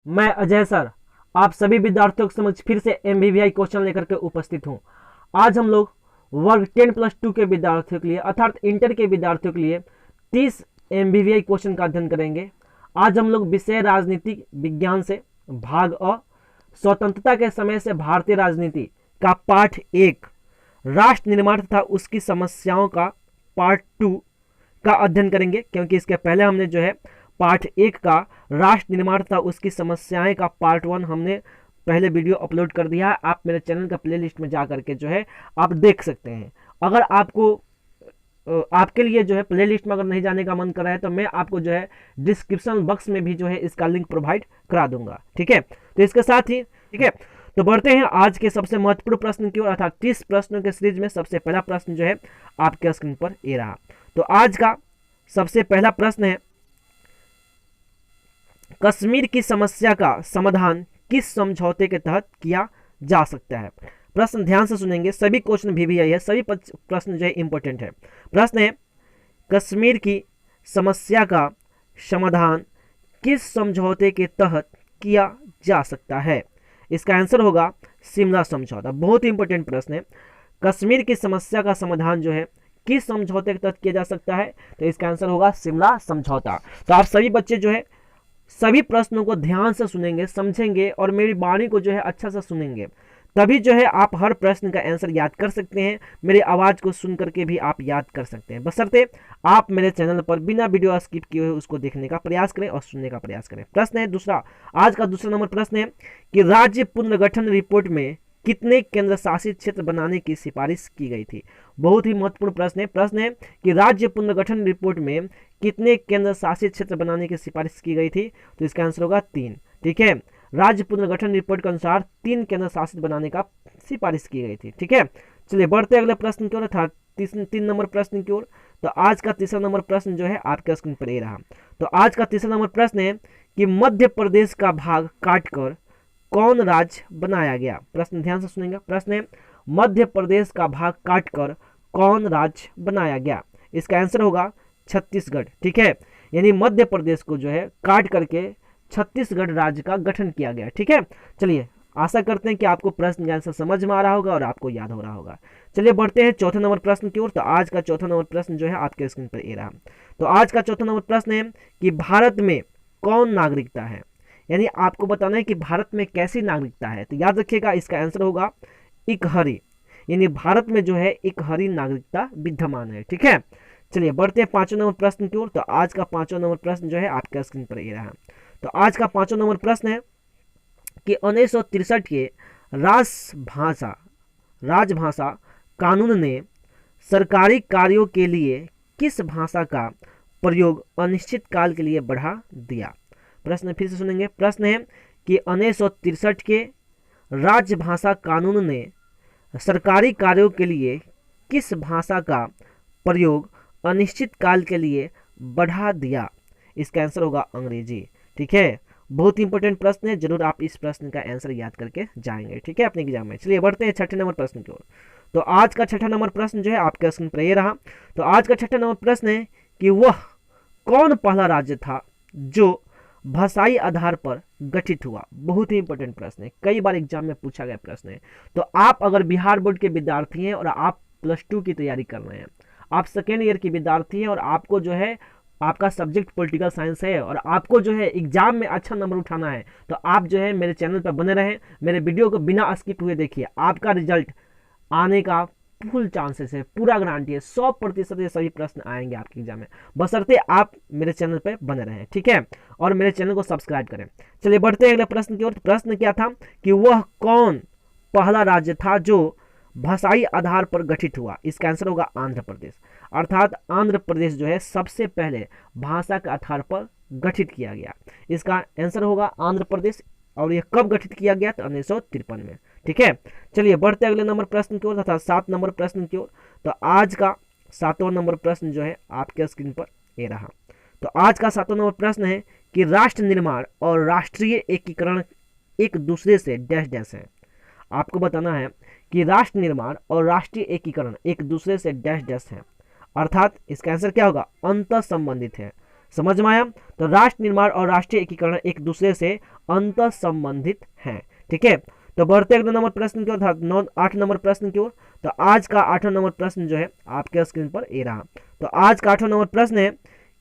मैं अजय सर आप सभी विद्यार्थियों के समक्ष फिर से एमवीवीआई क्वेश्चन लेकर के उपस्थित हूँ। आज हम लोग वर्ग 10+2 के विद्यार्थियों के लिए अर्थात इंटर के विद्यार्थियों के लिए 30 एमवीवीआई क्वेश्चन का अध्ययन करेंगे। आज हम लोग विषय राजनीतिक विज्ञान से भाग अ स्वतंत्रता के समय से भारतीय राजनीति का पाठ 1 राष्ट्र निर्माण तथा उसकी समस्याओं का पार्ट 2 का अध्ययन करेंगे, क्योंकि इसके पहले हमने जो है पार्ट 1 का राष्ट्र निर्माण तथा उसकी समस्याएं का पार्ट 1 हमने पहले वीडियो अपलोड कर दिया है। आप मेरे चैनल का प्लेलिस्ट में जा करके जो है आप देख सकते हैं। अगर आपको आपके लिए जो है प्लेलिस्ट में अगर नहीं जाने का मन कर रहा है तो मैं आपको जो है डिस्क्रिप्शन बॉक्स में भी जो है इसका लिंक प्रोवाइड करा दूंगा। ठीक है, तो इसके साथ ही ठीक है, तो बढ़ते हैं आज के सबसे महत्वपूर्ण प्रश्न की ओर अर्थात 30 प्रश्नों के सीरीज में सबसे पहला प्रश्न जो है आपके स्क्रीन पर ये रहा। तो आज का सबसे पहला प्रश्न है, कश्मीर की समस्या का समाधान किस समझौते के तहत किया जा सकता है। प्रश्न ध्यान से सुनेंगे, सभी क्वेश्चन वीवीआई है, सभी प्रश्न जो है इंपॉर्टेंट है। प्रश्न है, कश्मीर की समस्या का समाधान किस समझौते के तहत किया जा सकता है। इसका आंसर होगा शिमला समझौता। बहुत ही इंपॉर्टेंट प्रश्न है, कश्मीर की समस्या का समाधान जो है किस समझौते के तहत किया जा सकता है, तो इसका आंसर होगा शिमला समझौता। तो आप सभी बच्चे जो है सभी प्रश्नों को ध्यान से सुनेंगे, समझेंगे और मेरी वाणी को जो है अच्छा से सुनेंगे, तभी जो है आप हर प्रश्न का आंसर याद कर सकते हैं। मेरी आवाज़ को सुन करके भी आप याद कर सकते हैं, बशर्ते आप मेरे चैनल पर बिना वीडियो स्किप किए हुए उसको देखने का प्रयास करें और सुनने का प्रयास करें। प्रश्न है दूसरा, आज का दूसरा नंबर प्रश्न है कि राज्य पुनर्गठन रिपोर्ट में कितने केंद्र शासित क्षेत्र बनाने की सिफारिश की गई थी। बहुत ही महत्वपूर्ण प्रश्न है। प्रश्न है कि राज्य पुनर्गठन रिपोर्ट में कितने केंद्र शासित क्षेत्र बनाने की सिफारिश की गई थी, तो इसका आंसर होगा 3। ठीक है, राज्य पुनर्गठन रिपोर्ट के अनुसार 3 केंद्र शासित बनाने का सिफारिश की गई थी। ठीक है, चलिए बढ़ते अगले प्रश्न की ओर अर्थात 3 नंबर प्रश्न की ओर। तो आज का तीसरा नंबर प्रश्न जो है आपके स्क्रीन पर ये रहा। तो आज का तीसरा नंबर प्रश्न है कि मध्य प्रदेश का भाग काटकर कौन राज्य बनाया गया। प्रश्न ध्यान से सुनेंगे। प्रश्न है, मध्य प्रदेश का भाग काटकर कौन राज्य बनाया गया। इसका आंसर होगा छत्तीसगढ़। ठीक है, यानी मध्य प्रदेश को जो है काट करके छत्तीसगढ़ राज्य का गठन किया गया। ठीक है, चलिए आशा करते हैं कि आपको प्रश्न का आंसर समझ में आ रहा होगा और आपको याद हो रहा होगा। चलिए बढ़ते हैं चौथे नंबर प्रश्न की ओर। तो आज का चौथा नंबर प्रश्न जो है आपके स्क्रीन पर ये रहा। तो आज का चौथा नंबर प्रश्न है कि भारत में कौन नागरिकता है, यानी आपको बताना है कि भारत में कैसी नागरिकता है। तो याद रखिएगा इसका आंसर होगा इकहरी, यानी भारत में जो है इकहरी नागरिकता विद्यमान है। ठीक है, चलिए बढ़ते हैं पांचवें नंबर प्रश्न की ओर। तो आज का पांचवा नंबर प्रश्न जो है आपके स्क्रीन पर ये रहा। तो आज का पांचवा नंबर प्रश्न है कि 1963 के राजभाषा कानून ने सरकारी कार्यों के लिए किस भाषा का प्रयोग अनिश्चित काल के लिए बढ़ा दिया। प्रश्न फिर से सुनेंगे। प्रश्न है कि 1963 के राजभाषा कानून ने सरकारी कार्यों के लिए किस भाषा का प्रयोग अनिश्चित काल के लिए बढ़ा दिया। इसका आंसर होगा अंग्रेजी। ठीक है, बहुत इंपॉर्टेंट प्रश्न है, जरूर आप इस प्रश्न का आंसर याद करके जाएंगे। ठीक है, अपने एग्जाम में। चलिए बढ़ते हैं छठे नंबर प्रश्न की ओर। तो आज का छठा नंबर प्रश्न जो है आपके स्क्रीन पर ये रहा। तो आज का छठा नंबर प्रश्न है कि वह कौन पहला राज्य था जो भाषाई आधार पर गठित हुआ। बहुत ही इंपॉर्टेंट प्रश्न है, कई बार एग्जाम में पूछा गया प्रश्न है। तो आप अगर बिहार बोर्ड के विद्यार्थी हैं और आप +2 की तैयारी कर रहे हैं, आप सेकेंड ईयर के विद्यार्थी हैं और आपको जो है आपका सब्जेक्ट पॉलिटिकल साइंस है और आपको जो है एग्जाम में अच्छा नंबर उठाना है, तो आप जो है मेरे चैनल पर बने रहें, मेरे वीडियो को बिना स्किप हुए देखिए। आपका रिजल्ट आने का फुल चांसेस है, पूरा गारंटी है, 100% ये सभी प्रश्न आएंगे आपके एग्जाम में, बशर्ते आप मेरे चैनल पर बने रहें। ठीक है, और मेरे चैनल को सब्सक्राइब करें। चलिए बढ़ते हैं अगले प्रश्न की ओर। प्रश्न क्या था कि वह कौन पहला राज्य था जो भाषाई आधार पर गठित हुआ। इसका आंसर होगा आंध्र प्रदेश। अर्थात आंध्र प्रदेश जो है सबसे पहले भाषा के आधार पर गठित किया गया। इसका आंसर होगा आंध्र प्रदेश। और यह कब गठित किया गया, तो 1953 में। ठीक है, चलिए बढ़ते अगले नंबर प्रश्न की ओर तथा 7 नंबर प्रश्न की ओर। तो आज का 7वां नंबर प्रश्न जो है आपके स्क्रीन पर ये रहा। तो आज का 7वां नंबर प्रश्न है कि राष्ट्र निर्माण और राष्ट्रीय एकीकरण एक दूसरे से डैश डैश है। आपको बताना है कि राष्ट्र निर्माण और राष्ट्रीय एकीकरण एक दूसरे से डैश डैश है, अर्थात इसका आंसर क्या होगा, अंतर संबंधित है। समझ में आया। तो राष्ट्र निर्माण और राष्ट्रीय एकीकरण एक दूसरे से अंतर संबंधित हैं। ठीक है, तो बढ़ते अगले नंबर प्रश्न की ओर, 8 नंबर प्रश्न की ओर। तो आज का 8वां नंबर प्रश्न जो है आपके स्क्रीन पर ये रहा। तो आज का 8वां नंबर प्रश्न है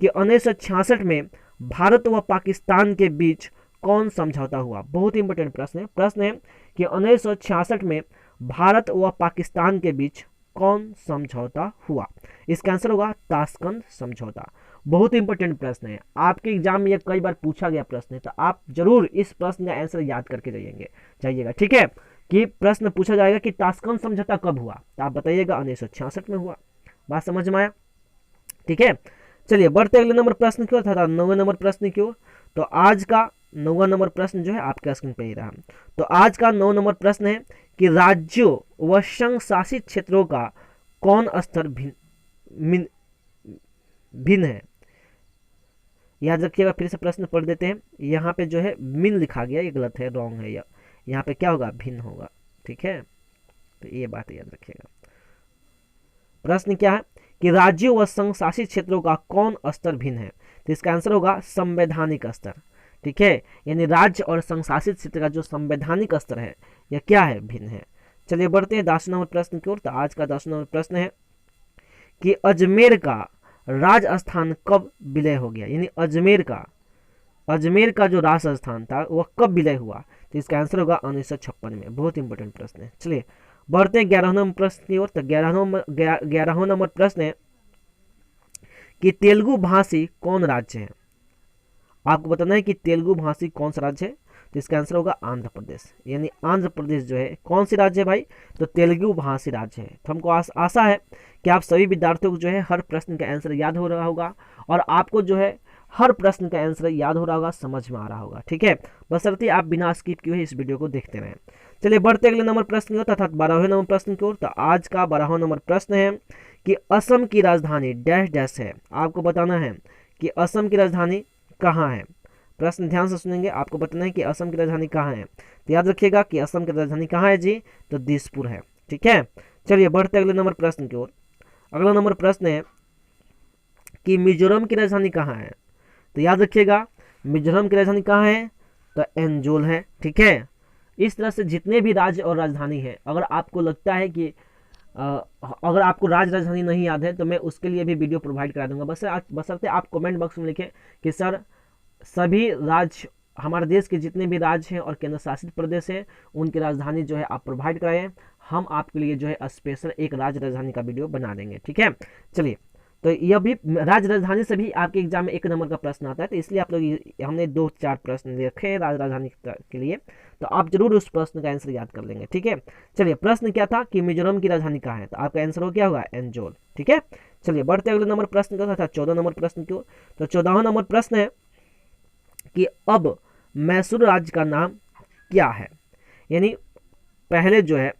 कि 1966 में भारत व पाकिस्तान के बीच कौन समझौता हुआ। बहुत इंपॉर्टेंट प्रश्न है। प्रश्न है कि 1966 में भारत व पाकिस्तान के बीच कौन समझौता हुआ। इसका आंसर होगा ताशकंद समझौता। बहुत इंपॉर्टेंट प्रश्न है, आपके एग्जाम में यह कई बार पूछा गया प्रश्न है, तो आप जरूर इस प्रश्न का आंसर याद करके जाइएगा। ठीक है, कि प्रश्न पूछा जाएगा कि ताशकंद समझौता कब हुआ, तो आप बताइएगा 1966 में हुआ। बात समझ में आया। ठीक है, चलिए बढ़ते अगले नंबर प्रश्न की ओर, 9वें नंबर प्रश्न की ओर। तो आज का 9वां नंबर प्रश्न जो है आपके स्क्रीन पर ही रहा। तो आज का 9 नंबर प्रश्न है कि राज्यों व संघ शासित क्षेत्रों का कौन स्तर भिन्न है। याद रखिएगा, फिर से प्रश्न पढ़ देते हैं। यहाँ पे जो है मिन लिखा गया, ये गलत है, रॉन्ग है। यहाँ पे क्या होगा, भिन्न होगा। ठीक है, तो ये बात याद रखिएगा। प्रश्न क्या है कि राज्यों व संघ शासित क्षेत्रों का कौन स्तर भिन्न है, तो इसका आंसर होगा संवैधानिक स्तर। ठीक है, यानी राज्य और संघ शासित क्षेत्र का जो संवैधानिक स्तर है यह क्या है, भिन्न है। चलिए बढ़ते हैं 10वें नंबर प्रश्न की ओर। तो आज का 10वां नंबर प्रश्न है कि अजमेर का राजस्थान कब विलय हो गया, यानी अजमेर का जो राजस्थान था वह कब विलय हुआ, तो इसका आंसर होगा 1956 में। बहुत इंपॉर्टेंट प्रश्न है। चलिए बढ़ते हैं 11वें नंबर प्रश्न की ओर। तो 11वां नंबर प्रश्न है कि तेलुगु भाषी कौन राज्य है। आपको बताना है कि तेलुगु भाषी कौन सा राज्य है, तो इसका आंसर होगा आंध्र प्रदेश। यानी आंध्र प्रदेश जो है कौन सी राज्य है भाई, तो तेलुगु भाषी राज्य है। तो हमको आशा है कि आप सभी विद्यार्थियों को जो है हर प्रश्न का आंसर याद हो रहा होगा, और आपको जो है हर प्रश्न का आंसर याद हो रहा होगा, समझ में आ रहा होगा। ठीक है, बशर्ते आप बिना स्किप किए हुए इस वीडियो को देखते रहें। चलिए बढ़ते अगले नंबर प्रश्न की ओर, अर्थात 12वें नंबर प्रश्न की ओर। तो आज का 12वां नंबर प्रश्न है कि असम की राजधानी डैश डैश है। आपको बताना है कि असम की राजधानी कहाँ है। प्रश्न ध्यान से सुनेंगे, आपको बताना है कि असम की राजधानी कहाँ है। तो याद रखिएगा कि असम की राजधानी कहाँ है जी, तो दिसपुर है। ठीक है, चलिए बढ़ते अगले नंबर प्रश्न की ओर। अगला नंबर प्रश्न है कि मिजोरम की राजधानी कहाँ है। तो याद रखिएगा मिजोरम की राजधानी कहाँ है, तो एंजोल है। ठीक है, इस तरह से जितने भी राज्य और राजधानी है, अगर आपको लगता है कि अगर आपको राजधानी नहीं याद है तो मैं उसके लिए भी वीडियो प्रोवाइड करा दूंगा। बशर्ते आप कमेंट बॉक्स में लिखें कि सर सभी राज्य, हमारे देश के जितने भी राज्य हैं और केंद्र शासित प्रदेश हैं उनकी राजधानी जो है आप प्रोवाइड कराएं, हम आपके लिए जो है स्पेशल एक राज्य राजधानी का वीडियो बना देंगे। ठीक है, चलिए तो यह भी राज्य राजधानी से भी आपके एग्जाम में 1 नंबर का प्रश्न आता है, तो इसलिए आप लोग हमने 2-4 प्रश्न रखे हैं राज्य राजधानी के लिए, तो आप जरूर उस प्रश्न का आंसर याद कर लेंगे। ठीक है, चलिए प्रश्न क्या था कि मिजोरम की राजधानी कहाँ है, तो आपका आंसर हो क्या होगा, एंजोल। ठीक है, चलिए बढ़ते अगले नंबर प्रश्न क्या था, 14 नंबर प्रश्न की ओर। तो 14वां नंबर प्रश्न है कि अब मैसूर राज्य का नाम क्या है। यानी पहले जो है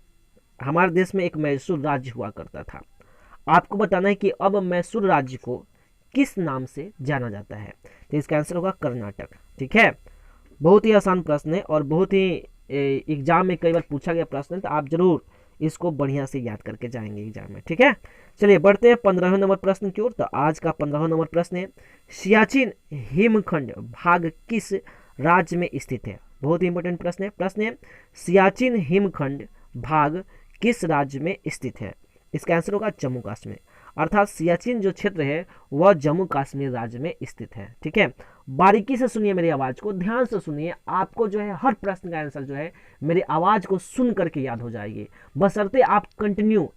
हमारे देश में एक मैसूर राज्य हुआ करता था, आपको बताना है कि अब मैसूर राज्य को किस नाम से जाना जाता है, तो इसका आंसर होगा कर्नाटक। ठीक है, बहुत ही आसान प्रश्न है और बहुत ही एग्जाम में कई बार पूछा गया प्रश्न है, तो आप जरूर इसको बढ़िया से याद करके जाएंगे एग्जाम में। ठीक है, चलिए बढ़ते हैं 15वें नंबर प्रश्न की ओर। तो आज का 15वां नंबर प्रश्न है सियाचिन हिमखंड भाग किस राज्य में स्थित है। बहुत ही इंपॉर्टेंट प्रश्न है। प्रश्न है सियाचिन हिमखंड भाग किस राज्य में स्थित है, इसका आंसर होगा जम्मू कश्मीर। अर्थात सियाचिन जो क्षेत्र है वह जम्मू कश्मीर राज्य में स्थित है। ठीक है, बारीकी से सुनिए मेरी आवाज को, ध्यान से सुनिए, आपको जो है हर प्रश्न का आंसर जो है मेरी आवाज को सुन करके याद हो जाएगी, बशर्ते आप कंटिन्यू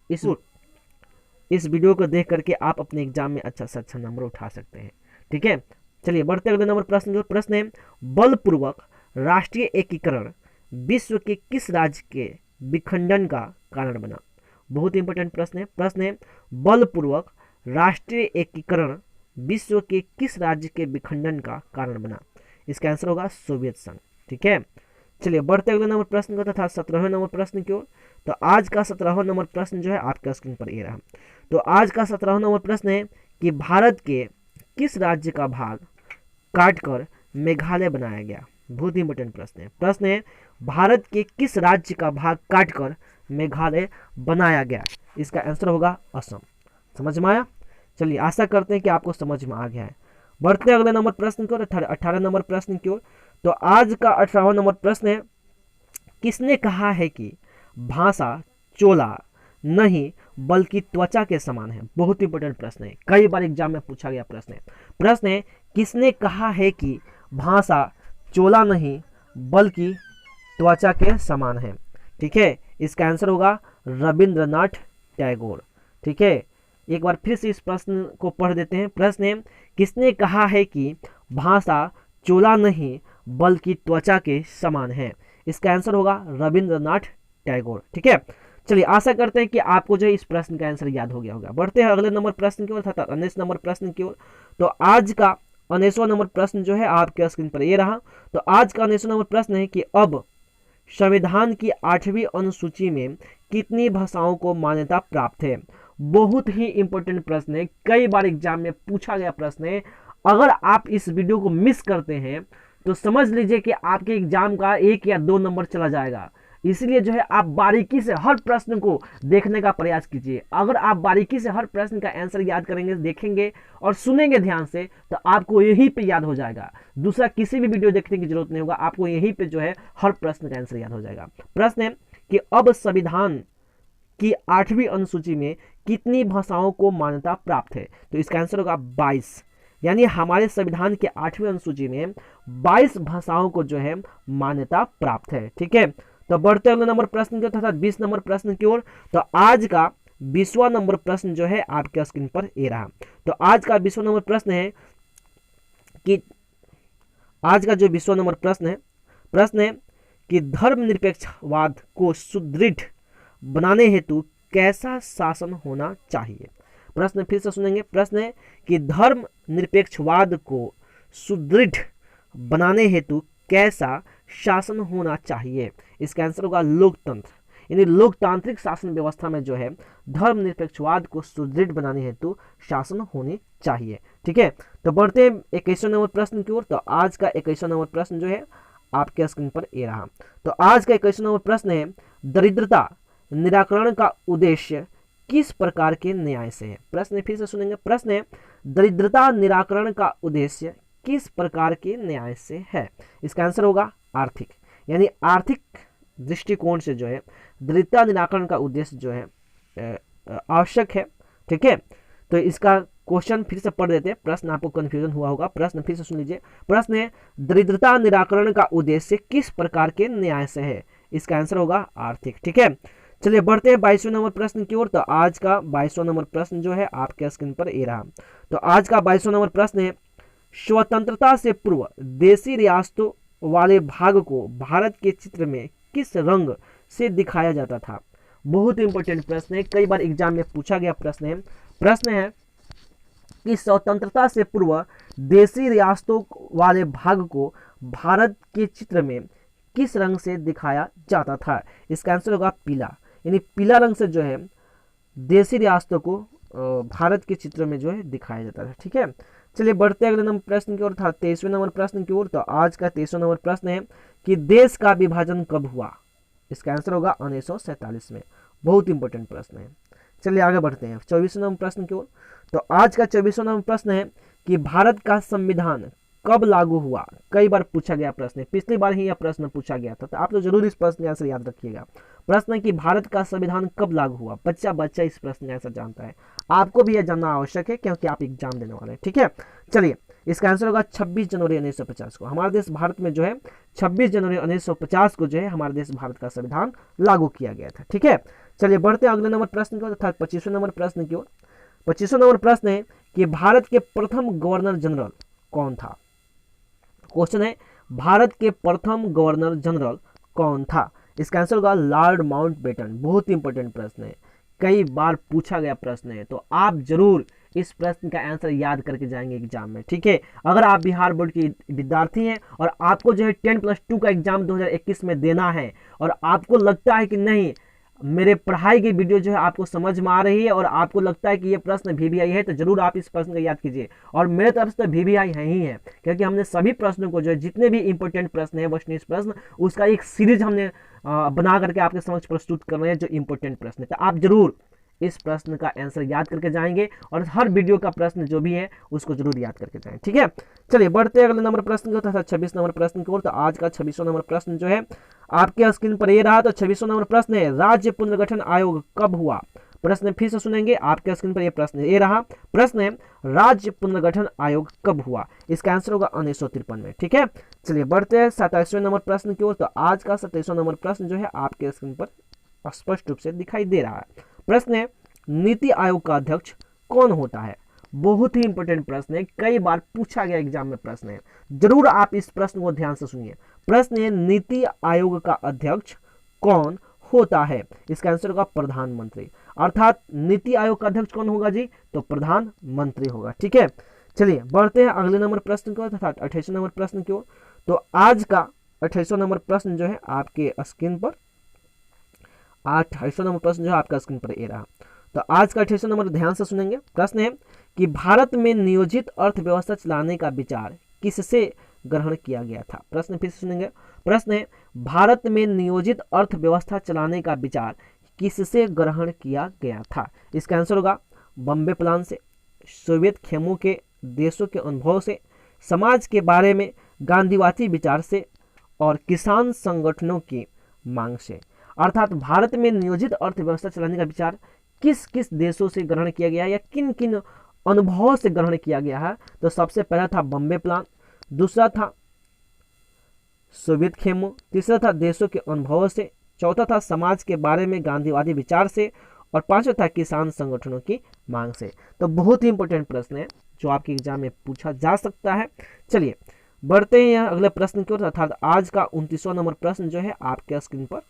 इस वीडियो को देख करके आप अपने एग्जाम में अच्छा से अच्छा नंबर उठा सकते हैं। ठीक है, चलिए बढ़ते अगले नंबर प्रश्न जो प्रश्न है बलपूर्वक राष्ट्रीय एकीकरण विश्व के किस राज्य के विखंडन का कारण बना। बहुत इंपॉर्टेंट प्रश्न है। प्रश्न है बलपूर्वक राष्ट्रीय एकीकरण विश्व के किस राज्य के विखंडन का कारण बना, इसका आंसर होगा सोवियत संघ। ठीक है, चलिए बढ़ते अगले नंबर प्रश्न को तथा 17वें नंबर प्रश्न की ओर। तो आज का 17वां नंबर प्रश्न जो है आपके स्क्रीन पर ये रहा। तो आज का 17वां नंबर प्रश्न है कि भारत के किस राज्य का भाग काटकर मेघालय बनाया गया। बहुत ही इंपॉर्टेंट प्रश्न है। प्रश्न है भारत के किस राज्य का भाग काटकर मेघालय बनाया गया, इसका आंसर होगा असम। समझ में आया। चलिए आशा करते हैं कि आपको समझ में आ गया है। बढ़ते हैं अगले नंबर प्रश्न की ओर, 18 नंबर प्रश्न की ओर। तो आज का 18वां नंबर प्रश्न है, किसने कहा है कि भाषा चोला नहीं बल्कि त्वचा के समान है? बहुत इंपॉर्टेंट प्रश्न है, कई बार एग्जाम में पूछा गया प्रश्न है। प्रश्न है, किसने कहा है कि भाषा चोला नहीं बल्कि त्वचा के समान है? ठीक है, इसका आंसर होगा रविंद्रनाथ टैगोर। ठीक है, एक बार फिर से इस प्रश्न को पढ़ देते हैं। प्रश्न है, किसने कहा है कि भाषा चोला नहीं बल्कि त्वचा के समान है? इसका आंसर होगा रविंद्रनाथ टैगोर। ठीक है, चलिए आशा करते हैं कि आपको जो है इस प्रश्न का आंसर याद हो गया होगा। बढ़ते हैं अगले नंबर प्रश्न की ओर, 19 नंबर प्रश्न की ओर। तो आज का 19वां नंबर प्रश्न जो है आपके स्क्रीन पर ये रहा। तो आज का 19वां नंबर प्रश्न है कि अब संविधान की 8वीं अनुसूची में कितनी भाषाओं को मान्यता प्राप्त है? बहुत ही इंपॉर्टेंट प्रश्न है, कई बार एग्जाम में पूछा गया प्रश्न है। अगर आप इस वीडियो को मिस करते हैं तो समझ लीजिए कि आपके एग्जाम का 1 या 2 नंबर चला जाएगा। इसलिए जो है आप बारीकी से हर प्रश्न को देखने का प्रयास कीजिए। अगर आप बारीकी से हर प्रश्न का आंसर याद करेंगे, देखेंगे और सुनेंगे ध्यान से, तो आपको यहीं पे याद हो जाएगा। दूसरा किसी भी वीडियो देखने की जरूरत नहीं होगा, आपको यहीं पे जो है हर प्रश्न का आंसर याद हो जाएगा। प्रश्न है कि अब संविधान की 8वीं अनुसूची में कितनी भाषाओं को मान्यता प्राप्त है? तो इसका आंसर होगा 22। यानी हमारे संविधान के 8वीं अनुसूची में 22 भाषाओं को जो है मान्यता प्राप्त है। ठीक है, तो बढ़ते अगले नंबर प्रश्न की ओर तथा 20 नंबर प्रश्न की ओर। तो आज का 20वां नंबर प्रश्न जो है आपके स्क्रीन पर ये रहा। तो आज का 20वां नंबर प्रश्न है कि आज का जो 20वां नंबर प्रश्न है कि धर्मनिरपेक्षवाद को सुदृढ़ बनाने हेतु कैसा शासन होना चाहिए? प्रश्न फिर से सुनेंगे। प्रश्न है कि धर्मनिरपेक्षवाद को सुदृढ़ बनाने हेतु कैसा शासन होना चाहिए? इसका आंसर होगा लोकतंत्र। यानी लोकतांत्रिक शासन व्यवस्था में जो है धर्मनिरपेक्षवाद को सुदृढ़ बनाने हेतु शासन होनी चाहिए। ठीक है, तो बढ़ते हैं 21वें नंबर प्रश्न की ओर। तो आज का 21वां नंबर प्रश्न जो है आपके स्क्रीन पर ये रहा। तो आज का 21वां नंबर प्रश्न है, दरिद्रता निराकरण का उद्देश्य किस प्रकार के न्याय से है? प्रश्न फिर से सुनेंगे। प्रश्न है, दरिद्रता निराकरण का उद्देश्य किस प्रकार के न्याय से है? इसका आंसर होगा आर्थिक। यानी आर्थिक दृष्टिकोण से जो है दरिद्रता निराकरण का उद्देश्य जो है आवश्यक है। ठीक है, तो इसका क्वेश्चन फिर से पढ़ देते हैं, प्रश्न आपको कंफ्यूजन हुआ होगा। प्रश्न फिर से सुन लीजिए। प्रश्न है, दरिद्रता निराकरण का उद्देश्य किस प्रकार के न्याय से है? इसका आंसर होगा आर्थिक। ठीक है, चलिए बढ़ते हैं 22वें नंबर प्रश्न की ओर। तो आज का 22वां नंबर प्रश्न जो है आपके स्क्रीन पर ये रहा। तो आज का 22वां नंबर प्रश्न है, स्वतंत्रता से पूर्व देशी रियासतों वाले भाग को भारत के चित्र में किस रंग से दिखाया जाता था? बहुत इंपॉर्टेंट प्रश्न है, कई बार एग्जाम में पूछा गया प्रश्न है। प्रश्न है कि स्वतंत्रता से पूर्व देशी रियासतों वाले भाग को भारत के चित्र में किस रंग से दिखाया जाता था? इसका आंसर होगा पीला। यानी पीला रंग से जो है देशी रियासतों को भारत के चित्र में जो है दिखाया जाता था। ठीक है, चलिए बढ़ते अगले नंबर प्रश्न की ओर, था 23वें नंबर प्रश्न की ओर। तो आज का 23वां नंबर प्रश्न है कि देश का विभाजन कब हुआ? इसका आंसर होगा 1947 में। बहुत इंपॉर्टेंट प्रश्न है। चलिए आगे बढ़ते हैं 24वें नंबर प्रश्न की ओर। तो आज का 24वां नंबर प्रश्न है कि भारत का संविधान कब लागू हुआ? कई बार पूछा गया प्रश्न है, पिछली बार ही यह प्रश्न पूछा गया था, तो आप लोग जरूर इस प्रश्न का आंसर याद रखिएगा। प्रश्न है कि भारत का संविधान कब लागू हुआ? बच्चा इस प्रश्न का आंसर जानता है, आपको भी यह जानना आवश्यक है क्योंकि आप एग्जाम देने वाले हैं। ठीक है, चलिए इसका आंसर होगा 26 जनवरी 1950 को। हमारे देश भारत में जो है 26 जनवरी 1950 को जो है हमारे देश भारत का संविधान लागू किया गया था। ठीक है, चलिए बढ़ते हैं अगले नंबर प्रश्न की ओर, अर्थात 25वें नंबर प्रश्न की ओर। 25वां नंबर प्रश्न है कि भारत के प्रथम गवर्नर जनरल कौन था? क्वेश्चन है, भारत के प्रथम गवर्नर जनरल कौन था? इसका आंसर होगा लॉर्ड माउंटबेटन। बहुत इंपॉर्टेंट प्रश्न है, कई बार पूछा गया प्रश्न है, तो आप जरूर इस प्रश्न का आंसर याद करके जाएंगे एग्जाम में। ठीक है, अगर आप बिहार बोर्ड के विद्यार्थी हैं और आपको जो है 10+2 का एग्जाम 2021 में देना है और आपको लगता है कि नहीं मेरे पढ़ाई की वीडियो जो है आपको समझ में आ रही है और आपको लगता है कि ये प्रश्न VVI है, तो जरूर आप इस प्रश्न को याद कीजिए। और मेरे तरफ से VVI है ही है, क्योंकि हमने सभी प्रश्नों को जो है जितने भी इंपॉर्टेंट प्रश्न है वस्तुनिष्ठ प्रश्न, उसका एक सीरीज हमने बना करके आपके समक्ष प्रस्तुत कर रहे हैं जो इंपॉर्टेंट प्रश्न है। तो आप जरूर इस प्रश्न का आंसर याद करके जाएंगे और हर वीडियो का प्रश्न जो भी है उसको जरूर याद करके जाएं, ठीक है। चलिए बढ़ते हैं अगले नंबर प्रश्न की ओर, 26 नंबर प्रश्न की ओर। तो आज का 26वां नंबर प्रश्न जो है आपके स्क्रीन पर ये रहा। तो 26वां नंबर प्रश्न है, राज्य पुनर्गठन आयोग कब हुआ? प्रश्न फिर से सुनेंगे, आपके स्क्रीन पर ये प्रश्न ये रहा। प्रश्न है, राज्य पुनर्गठन आयोग कब हुआ? इसका आंसर होगा 1953 में, ठीक है। चलिए बढ़ते हैं 27वें नंबर प्रश्न की ओर। तो आज का 27वां नंबर प्रश्न जो है आपके स्क्रीन पर स्पष्ट रूप से दिखाई दे रहा है। प्रश्न है, नीति आयोग का अध्यक्ष कौन होता है? बहुत ही इंपॉर्टेंट प्रश्न है, कई बार पूछा गया एग्जाम में प्रश्न है, जरूर आप इस प्रश्न को ध्यान से सुनिए। प्रश्न है, नीति आयोग का अध्यक्ष कौन होता है? इसका आंसर होगा प्रधानमंत्री। अर्थात नीति आयोग का अध्यक्ष कौन होगा जी? तो प्रधानमंत्री होगा, ठीक है। चलिए बढ़ते हैं अगले नंबर प्रश्न की ओर, अर्थात 28वें नंबर प्रश्न की ओर। तो आज का 28वां नंबर प्रश्न जो है आपके स्क्रीन पर 28वां नंबर प्रश्न जो है आपका स्क्रीन पर ये रहा। तो आज का 28वां नंबर ध्यान से सुनेंगे। प्रश्न है कि भारत में नियोजित अर्थव्यवस्था चलाने का विचार किससे ग्रहण किया गया था? प्रश्न फिर से सुनेंगे। प्रश्न है, भारत में नियोजित अर्थव्यवस्था चलाने का विचार किससे ग्रहण किया गया था? इसका आंसर होगा बॉम्बे प्लान से, सोवियत खेमों के देशों के अनुभव से, समाज के बारे में गांधीवादी विचार से और किसान संगठनों की मांग से। अर्थात भारत में नियोजित अर्थव्यवस्था चलाने का विचार किस किस देशों से ग्रहण किया गया है या किन किन अनुभवों से ग्रहण किया गया है? तो सबसे पहला था बॉम्बे प्लान, दूसरा था सोवियत खेमों, तीसरा था देशों के अनुभवों से, चौथा था समाज के बारे में गांधीवादी विचार से और पांचवा था किसान संगठनों की मांग से। तो बहुत ही इंपॉर्टेंट प्रश्न है जो आपके एग्जाम में पूछा जा सकता है। चलिए बढ़ते हैं अगले प्रश्न की ओर, अर्थात आज का 29वां नंबर प्रश्न जो है आपके स्क्रीन पर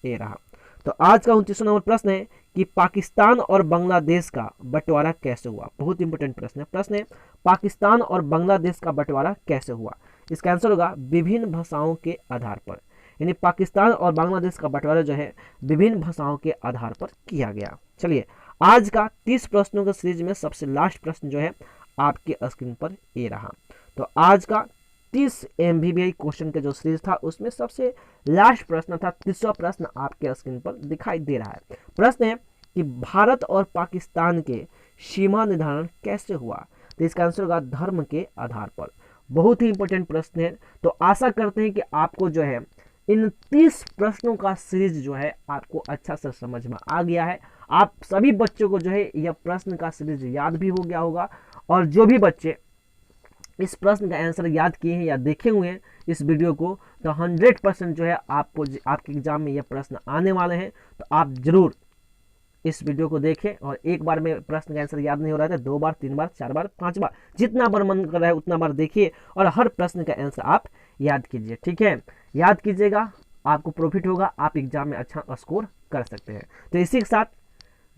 ये रहा। तो आज का 29वां नंबर प्रश्न है कि पाकिस्तान और बांग्लादेश का बंटवारा कैसे हुआ? बहुत इंपॉर्टेंट प्रश्न है। प्रश्न है, पाकिस्तान और बांग्लादेश का बंटवारा कैसे हुआ? इसका आंसर होगा विभिन्न भाषाओं के आधार पर। यानी पाकिस्तान और बांग्लादेश का बंटवारा जो है विभिन्न भाषाओं के आधार पर किया गया। चलिए आज का 30 प्रश्नों के सीरीज में सबसे लास्ट प्रश्न जो है आपके स्क्रीन पर ये रहा। तो आज का 30 MBBI क्वेश्चन का जो सीरीज था उसमें सबसे लास्ट प्रश्न था, 30वां प्रश्न आपके स्क्रीन पर दिखाई दे रहा है। प्रश्न है कि भारत और पाकिस्तान के सीमा निर्धारण कैसे हुआ? तो इसका आंसर होगा धर्म के आधार पर। बहुत ही इंपॉर्टेंट प्रश्न है। तो आशा करते हैं कि आपको जो है इन 30 प्रश्नों का सीरीज जो है आपको अच्छा से समझ में आ गया है। आप सभी बच्चों को जो है यह प्रश्न का सीरीज याद भी हो गया होगा, और जो भी बच्चे इस प्रश्न का आंसर याद किए हैं या देखे हुए हैं इस वीडियो को, तो 100% जो है आपको आपके एग्जाम में ये प्रश्न आने वाले हैं। तो आप जरूर इस वीडियो को देखें, और एक बार में प्रश्न का आंसर याद नहीं हो रहा है 2 बार 3 बार 4 बार 5 बार जितना बार मन कर रहा है उतना बार देखिए और हर प्रश्न का आंसर आप याद कीजिए, ठीक है। याद कीजिएगा, आपको प्रॉफिट होगा, आप एग्जाम में अच्छा स्कोर कर सकते हैं। तो इसी के साथ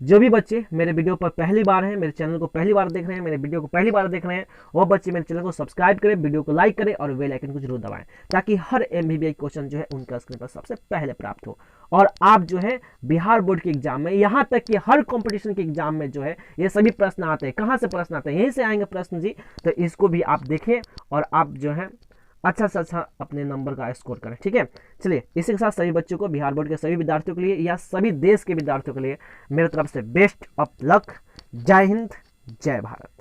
जो भी बच्चे मेरे वीडियो पर पहली बार हैं, मेरे चैनल को पहली बार देख रहे हैं, मेरे वीडियो को पहली बार देख रहे हैं, वो बच्चे मेरे चैनल को सब्सक्राइब करें, वीडियो को लाइक करें और बेल आइकन को जरूर दबाएं, ताकि हर MBBI क्वेश्चन जो है उनका स्क्रीन पर सबसे पहले प्राप्त हो। और आप जो है बिहार बोर्ड के एग्जाम में, यहाँ तक कि हर कंपटीशन के एग्जाम में जो है ये सभी प्रश्न आते हैं। कहाँ से प्रश्न आते हैं? यहीं से आएंगे प्रश्न जी। तो इसको भी आप देखें और आप जो है अच्छा से अच्छा अपने नंबर का स्कोर करें, ठीक है। चलिए इसी के साथ सभी बच्चों को, बिहार बोर्ड के सभी विद्यार्थियों के लिए या सभी देश के विद्यार्थियों के लिए मेरे तरफ से बेस्ट ऑफ लक। जय हिंद, जय भारत।